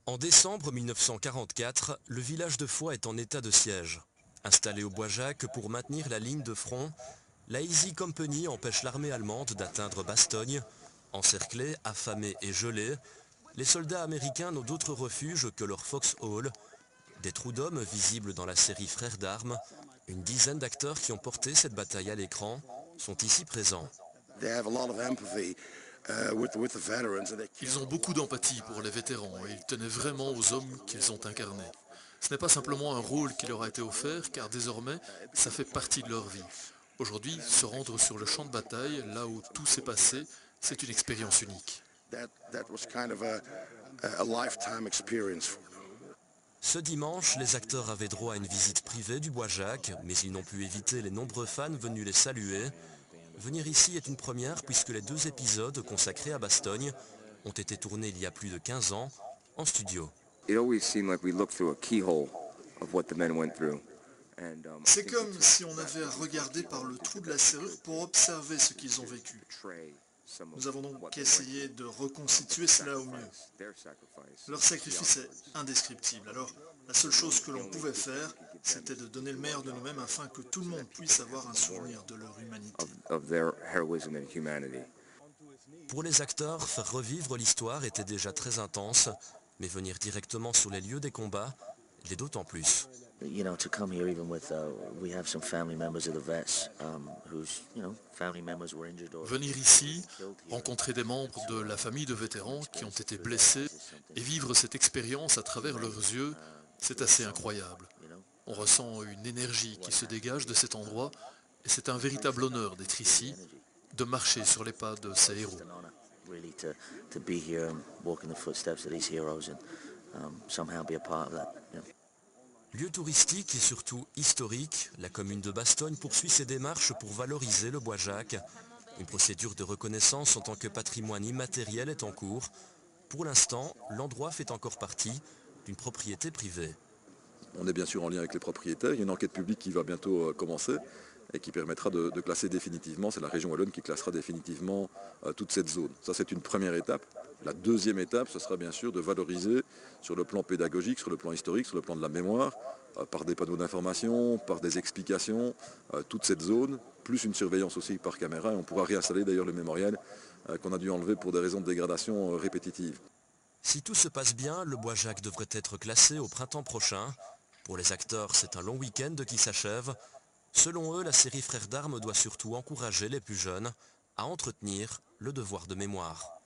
En décembre 1944, le village de Foix est en état de siège. Installé au Bois-Jacques pour maintenir la ligne de front, la Easy Company empêche l'armée allemande d'atteindre Bastogne. Encerclés, affamés et gelés, les soldats américains n'ont d'autre refuge que leur Foxhole. Des trous d'hommes visibles dans la série Frères d'armes, une dizaine d'acteurs qui ont porté cette bataille à l'écran sont ici présents. Ils ont beaucoup d'empathie pour les vétérans et ils tenaient vraiment aux hommes qu'ils ont incarnés. Ce n'est pas simplement un rôle qui leur a été offert, car désormais, ça fait partie de leur vie. Aujourd'hui, se rendre sur le champ de bataille, là où tout s'est passé, c'est une expérience unique. Ce dimanche, les acteurs avaient droit à une visite privée du Bois-Jacques, mais ils n'ont pu éviter les nombreux fans venus les saluer. Venir ici est une première puisque les 2 épisodes consacrés à Bastogne ont été tournés il y a plus de 15 ans en studio. C'est comme si on avait à regarder par le trou de la serrure pour observer ce qu'ils ont vécu. Nous avons donc essayé de reconstituer cela au mieux. Leur sacrifice est indescriptible. Alors, la seule chose que l'on pouvait faire, c'était de donner le meilleur de nous-mêmes afin que tout le monde puisse avoir un souvenir de leur humanité. Pour les acteurs, faire revivre l'histoire était déjà très intense, mais venir directement sur les lieux des combats l'est d'autant plus. Venir ici, rencontrer des membres de la famille de vétérans qui ont été blessés et vivre cette expérience à travers leurs yeux, c'est assez incroyable. On ressent une énergie qui se dégage de cet endroit et c'est un véritable honneur d'être ici, de marcher sur les pas de ces héros. Lieu touristique et surtout historique, la commune de Bastogne poursuit ses démarches pour valoriser le Bois-Jacques. Une procédure de reconnaissance en tant que patrimoine immatériel est en cours. Pour l'instant, l'endroit fait encore partie d'une propriété privée. On est bien sûr en lien avec les propriétaires. Il y a une enquête publique qui va bientôt commencer et qui permettra de classer définitivement, c'est la région wallonne qui classera définitivement toute cette zone. Ça, c'est une première étape. La deuxième étape, ce sera bien sûr de valoriser sur le plan pédagogique, sur le plan historique, sur le plan de la mémoire, par des panneaux d'information, par des explications, toute cette zone, plus une surveillance aussi par caméra. Et on pourra réinstaller d'ailleurs le mémorial qu'on a dû enlever pour des raisons de dégradation répétitives. Si tout se passe bien, le Bois-Jacques devrait être classé au printemps prochain. Pour les acteurs, c'est un long week-end qui s'achève. Selon eux, la série Frères d'armes doit surtout encourager les plus jeunes à entretenir le devoir de mémoire.